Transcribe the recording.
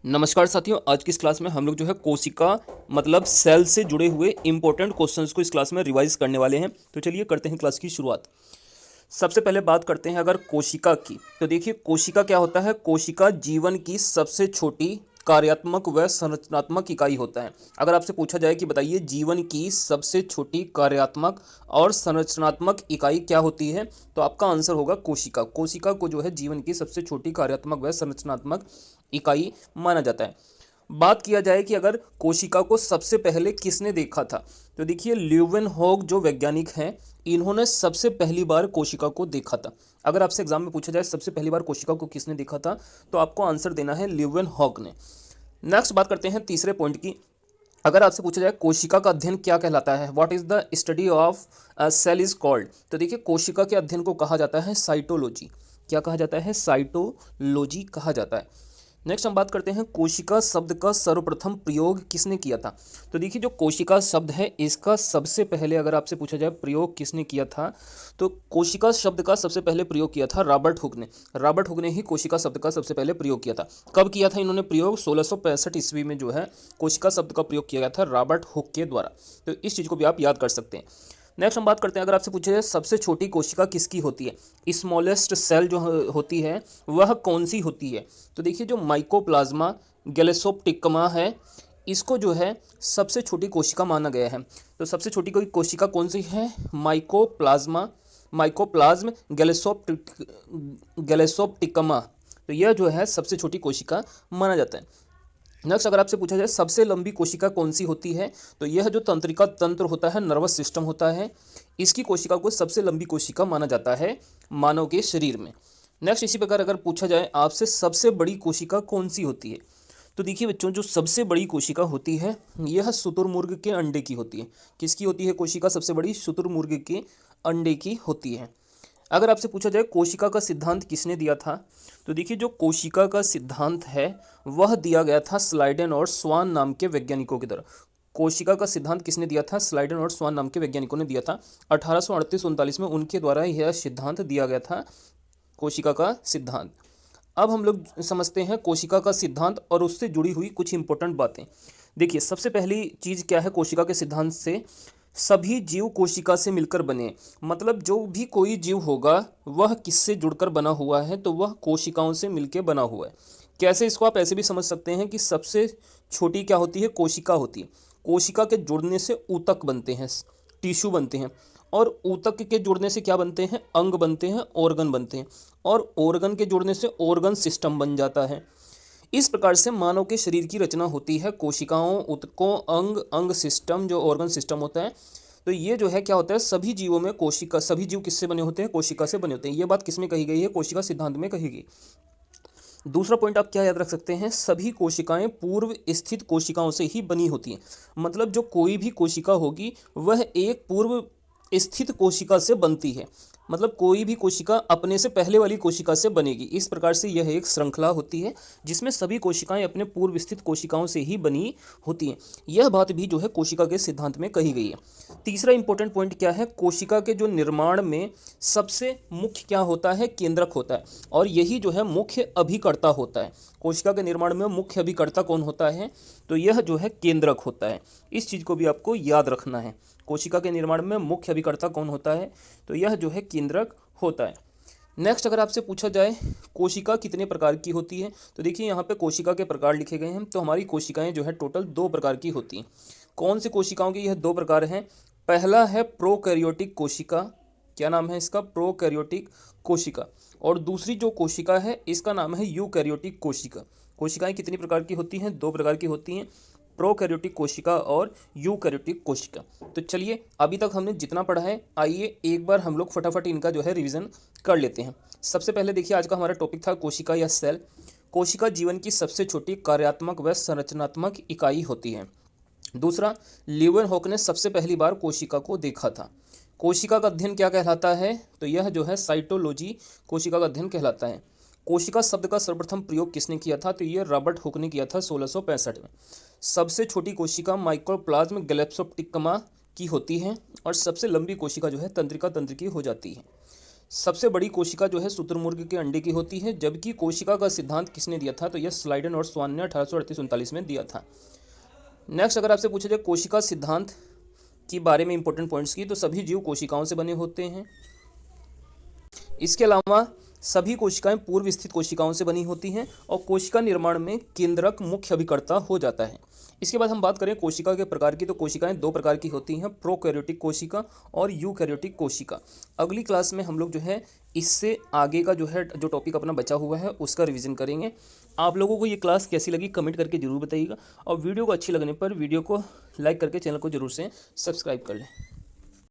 नमस्कार साथियों, आज की इस क्लास में हम लोग जो है कोशिका मतलब सेल से जुड़े हुए इंपॉर्टेंट क्वेश्चंस को इस क्लास में रिवाइज करने वाले हैं। तो चलिए करते हैं क्लास की शुरुआत। सबसे पहले बात करते हैं अगर कोशिका की, तो देखिए कोशिका क्या होता है। कोशिका जीवन की सबसे छोटी कार्यात्मक व संरचनात्मक इकाई होता है। अगर आपसे पूछा जाए कि बताइए जीवन की सबसे छोटी कार्यात्मक और संरचनात्मक इकाई क्या होती है, तो आपका आंसर होगा कोशिका। कोशिका को जो है जीवन की सबसे छोटी कार्यात्मक व संरचनात्मक इकाई माना जाता है। बात किया जाए कि अगर कोशिका को सबसे पहले किसने देखा था, तो देखिए ल्यूवेनहॉग जो वैज्ञानिक हैं, इन्होंने सबसे पहली बार कोशिका को देखा था। अगर आपसे एग्जाम में पूछा जाए सबसे पहली बार कोशिका को किसने देखा था, तो आपको आंसर देना है ल्यूवेनहॉग ने। नेक्स्ट बात करते हैं तीसरे पॉइंट की। अगर आपसे पूछा जाए कोशिका का अध्ययन क्या कहलाता है, what is the study of cell is called, तो देखिए कोशिका के अध्ययन को कहा जाता है साइटोलॉजी। क्या कहा जाता है? साइटोलॉजी कहा जाता है। नेक्स्ट हम बात करते हैं कोशिका शब्द का सर्वप्रथम प्रयोग किसने किया था। तो देखिए जो कोशिका शब्द है इसका सबसे पहले अगर आपसे पूछा जाए प्रयोग किसने किया था, तो कोशिका शब्द का सबसे पहले प्रयोग किया था रॉबर्ट हुक ने। रॉबर्ट हुक ने ही कोशिका शब्द का सबसे पहले प्रयोग किया था। कब किया था इन्होंने प्रयोग? 1665 ईस्वी में जो है कोशिका शब्द का प्रयोग किया गया था रॉबर्ट हुक के द्वारा। तो इस चीज़ को भी आप याद कर सकते हैं। नेक्स्ट हम बात करते हैं अगर आपसे पूछा जाए सबसे छोटी कोशिका किसकी होती है, स्मॉलेस्ट सेल जो होती है वह कौन सी होती है, तो देखिए जो माइकोप्लाज्मा गैलेसोप्टिकमा है, इसको जो है सबसे छोटी कोशिका माना गया है। तो सबसे छोटी कोई कोशिका कौन सी है? माइकोप्लाज्म गैलेसोप्टिकमा। तो यह जो है सबसे छोटी कोशिका माना जाता है। नेक्स्ट अगर आपसे पूछा जाए सबसे लंबी कोशिका कौन सी होती है, तो यह जो तंत्रिका तंत्र होता है, नर्वस सिस्टम होता है, इसकी कोशिका को सबसे लंबी कोशिका माना जाता है मानव के शरीर में। नेक्स्ट इसी प्रकार अगर पूछा जाए आपसे सबसे बड़ी कोशिका कौन सी होती है, तो देखिए बच्चों जो सबसे बड़ी कोशिका होती है यह शुतुरमुर्ग के अंडे की होती है। किसकी होती है कोशिका सबसे बड़ी? शुतुरमुर्ग के अंडे की होती है। अगर आपसे पूछा जाए कोशिका का सिद्धांत किसने दिया था, तो देखिए जो कोशिका का सिद्धांत है वह दिया गया था स्लाइडेन और स्वान नाम के वैज्ञानिकों के द्वारा। कोशिका का सिद्धांत किसने दिया था? स्लाइडेन और स्वान नाम के वैज्ञानिकों ने दिया था। 1838-39 में उनके द्वारा यह सिद्धांत दिया गया था, कोशिका का सिद्धांत। अब हम लोग समझते हैं कोशिका का सिद्धांत और उससे जुड़ी हुई कुछ इंपॉर्टेंट बातें। देखिए सबसे पहली चीज़ क्या है कोशिका के सिद्धांत से, सभी जीव कोशिका से मिलकर बने। मतलब जो भी कोई जीव होगा वह किससे जुड़कर बना हुआ है, तो वह कोशिकाओं से मिलकर बना हुआ है। कैसे? इसको आप ऐसे भी समझ सकते हैं कि सबसे छोटी क्या होती है? कोशिका होती है। कोशिका के जुड़ने से ऊतक बनते हैं, टिश्यू बनते हैं, और ऊतक के जुड़ने से क्या बनते हैं? अंग बनते हैं, ऑर्गन बनते हैं, और ऑर्गन के जुड़ने से ऑर्गन सिस्टम बन जाता है। इस प्रकार से मानव के शरीर की रचना होती है कोशिकाओं, ऊतकों, अंग सिस्टम, जो ऑर्गन सिस्टम होता है। तो ये जो है क्या होता है, सभी जीवों में कोशिका, सभी जीव किससे बने होते हैं? कोशिका से बने होते हैं। ये बात किसमें कही गई है? कोशिका सिद्धांत में कही गई। दूसरा पॉइंट आप क्या याद रख सकते हैं, सभी कोशिकाएं पूर्व स्थित कोशिकाओं से ही बनी होती हैं। मतलब जो कोई भी कोशिका होगी वह एक पूर्व स्थित कोशिका से बनती है। मतलब कोई भी कोशिका अपने से पहले वाली कोशिका से बनेगी। इस प्रकार से यह एक श्रृंखला होती है जिसमें सभी कोशिकाएं अपने पूर्व स्थित कोशिकाओं से ही बनी होती हैं। यह बात भी जो है कोशिका के सिद्धांत में कही गई है। तीसरा इंपॉर्टेंट पॉइंट क्या है, कोशिका के जो निर्माण में सबसे मुख्य क्या होता है? केंद्रक होता है, और यही जो है मुख्य अभिकर्ता होता है। कोशिका के निर्माण में मुख्य अभिकर्ता कौन होता है? तो यह जो है केंद्रक होता है। इस चीज़ को भी आपको याद रखना है। कोशिका के निर्माण में मुख्य अभिकर्ता कौन होता है? तो यह जो है केंद्रक होता है। नेक्स्ट अगर आपसे पूछा जाए कोशिका कितने प्रकार की होती है, तो देखिए यहाँ पे कोशिका के प्रकार लिखे गए हैं। तो हमारी कोशिकाएं जो है टोटल 2 प्रकार की होती हैं। कौन सी कोशिकाओं के यह 2 प्रकार हैं? पहला है प्रोकैरियोटिक कोशिका। क्या नाम है इसका? प्रोकैरियोटिक कोशिका। और दूसरी जो कोशिका है इसका नाम है यूकैरियोटिक कोशिका। कोशिकाएं कितनी प्रकार की होती हैं? 2 प्रकार की होती हैं, प्रोकैरियोटिक कोशिका और यूकैरियोटिक कोशिका। तो चलिए अभी तक हमने जितना पढ़ा है, आइए एक बार हम लोग फटाफट इनका जो है रिवीजन कर लेते हैं। सबसे पहले देखिए आज का हमारा टॉपिक था कोशिका या सेल। कोशिका जीवन की सबसे छोटी कार्यात्मक व संरचनात्मक इकाई होती है। दूसरा, ल्यूवेनहॉक ने सबसे पहली बार कोशिका को देखा था। कोशिका का अध्ययन क्या कहलाता है? तो यह जो है साइटोलॉजी कोशिका का अध्ययन कहलाता है। कोशिका शब्द का सर्वप्रथम प्रयोग किसने किया था? तो यह रॉबर्ट हुक ने किया था 1665 में। सबसे छोटी कोशिका माइकोप्लाज्म गैलेसोप्टिकमा की होती है, और सबसे लंबी कोशिका जो है तंत्रिका तंत्र की हो जाती है। सबसे बड़ी कोशिका जो है शुतुरमुर्ग के अंडे की होती है, जबकि कोशिका का सिद्धांत किसने दिया था? तो यह स्लाइडन और स्वान ने 1838-39 में दिया था। नेक्स्ट अगर आपसे पूछा जाए कोशिका सिद्धांत के बारे में इंपॉर्टेंट पॉइंट्स की, तो सभी जीव कोशिकाओं से बने होते हैं। इसके अलावा सभी कोशिकाएं पूर्व स्थित कोशिकाओं से बनी होती हैं और कोशिका निर्माण में केंद्रक मुख्य अभिकर्ता हो जाता है। इसके बाद हम बात करें कोशिका के प्रकार की, तो कोशिकाएं दो प्रकार की होती हैं, प्रोकैरियोटिक कोशिका और यूकैरियोटिक कोशिका। अगली क्लास में हम लोग जो है इससे आगे का जो टॉपिक अपना बचा हुआ है उसका रिवीजन करेंगे। आप लोगों को ये क्लास कैसी लगी कमेंट करके जरूर बताइएगा और वीडियो को अच्छी लगने पर वीडियो को लाइक करके चैनल को जरूर से सब्सक्राइब कर लें।